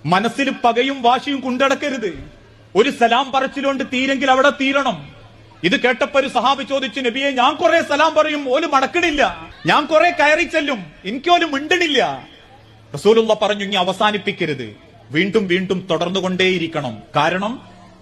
മനസ്സിൽ പകയും വാശിയും കൊണ്ടടക്കരുത്. ഒരു സലാം പറച്ചിലുകൊണ്ട് തീരെങ്കിൽ അവിടെ തീരണം. ഇത് കേട്ടപ്പോ ഒരു സഹാബി ചോദിച്ചു, നബിയെ ഞാൻ കുറെ സലാം പറയും, ഓല് മടക്കണില്ല. ഞാൻ കുറെ കയറി ചെല്ലും, എനിക്കോലും മിണ്ടണില്ല. റസൂലുള്ള പറഞ്ഞു, ഇനി അവസാനിപ്പിക്കരുത്, വീണ്ടും വീണ്ടും തുടർന്നുകൊണ്ടേയിരിക്കണം. കാരണം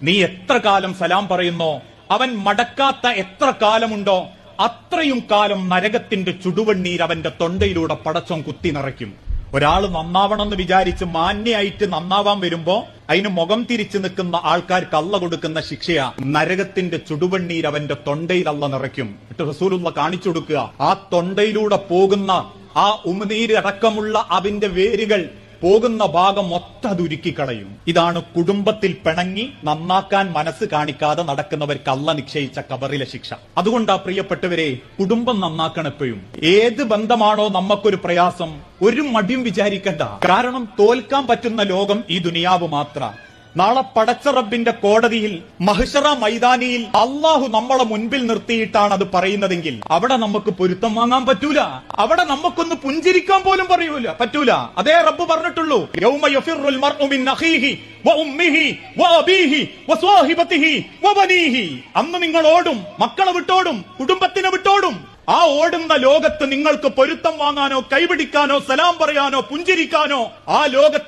നീ എത്ര കാലം സലാം പറയുന്നോ, അവൻ മടക്കാത്ത എത്ര കാലമുണ്ടോ അത്രയും കാലം നരകത്തിന്റെ ചുടുവെണ്ണീർ അവന്റെ തൊണ്ടയിലൂടെ പടച്ചോൻ കുത്തി നിറയ്ക്കും. ഒരാള് നന്നാവണമെന്ന് വിചാരിച്ച് മാന്യായിട്ട് നന്നാവാൻ വരുമ്പോ അതിന് മുഖം തിരിച്ചു നിൽക്കുന്ന ആൾക്കാർക്ക് അള്ള കൊടുക്കുന്ന ശിക്ഷയാ നരകത്തിന്റെ ചുടുവെണ്ണീർ അവന്റെ തൊണ്ടയിൽ അള്ള നിറയ്ക്കും. എന്നിട്ട് റസൂലുള്ള കാണിച്ചു കൊടുക്കുക, ആ തൊണ്ടയിലൂടെ പോകുന്ന ആ ഉമിനീരടക്കമുള്ള അതിന്റെ വേരുകൾ പോകുന്ന ഭാഗം മൊത്തം അതുരുക്കിക്കളയും. ഇതാണ് കുടുംബത്തിൽ പിണങ്ങി നന്നാക്കാൻ മനസ്സ് കാണിക്കാതെ നടക്കുന്നവർക്ക് അള്ള നിശ്ചയിച്ച കബറിലെ ശിക്ഷ. അതുകൊണ്ടാ പ്രിയപ്പെട്ടവരെ, കുടുംബം നന്നാക്കണം എപ്പോഴും. ഏത് ബന്ധമാണോ നമുക്കൊരു പ്രയാസം, ഒരു മടിയും വിചാരിക്കണ്ട. കാരണം തോൽക്കാൻ പറ്റുന്ന ലോകം ഈ ദുനിയാവ് മാത്ര. നാളെ പടച്ച റബ്ബിന്റെ കോടതിയിൽ മഹ്ശറ മൈതാനിയിൽ അള്ളാഹു നമ്മളെ മുൻപിൽ നിർത്തിയിട്ടാണ് അത് പറയുന്നതെങ്കിൽ അവിടെ നമുക്ക് പൊരുത്തം വാങ്ങാൻ പറ്റൂല. അവിടെ നമുക്കൊന്ന് പുഞ്ചിരിക്കാൻ പോലും പറ്റൂല. അതേ റബ്ബ് പറഞ്ഞിട്ടുള്ളൂ, യൗമ യഫിറുൽ മർഉ മിൻ അഖീഹി വഉമ്മിഹി വഅബീഹി വസ്വാഹിബതിഹി വബനീഹി. അന്ന് നിങ്ങൾ ഓടും, മക്കളെ വിട്ടോടും, കുടുംബത്തിനെ വിട്ടോടും. ആ ഓടുന്ന ലോകത്ത് നിങ്ങൾക്ക് പൊരുത്തം വാങ്ങാനോ കൈപിടിക്കാനോ സലാം പറയാനോ പുഞ്ചിരിക്കാനോ ആ ലോകത്ത്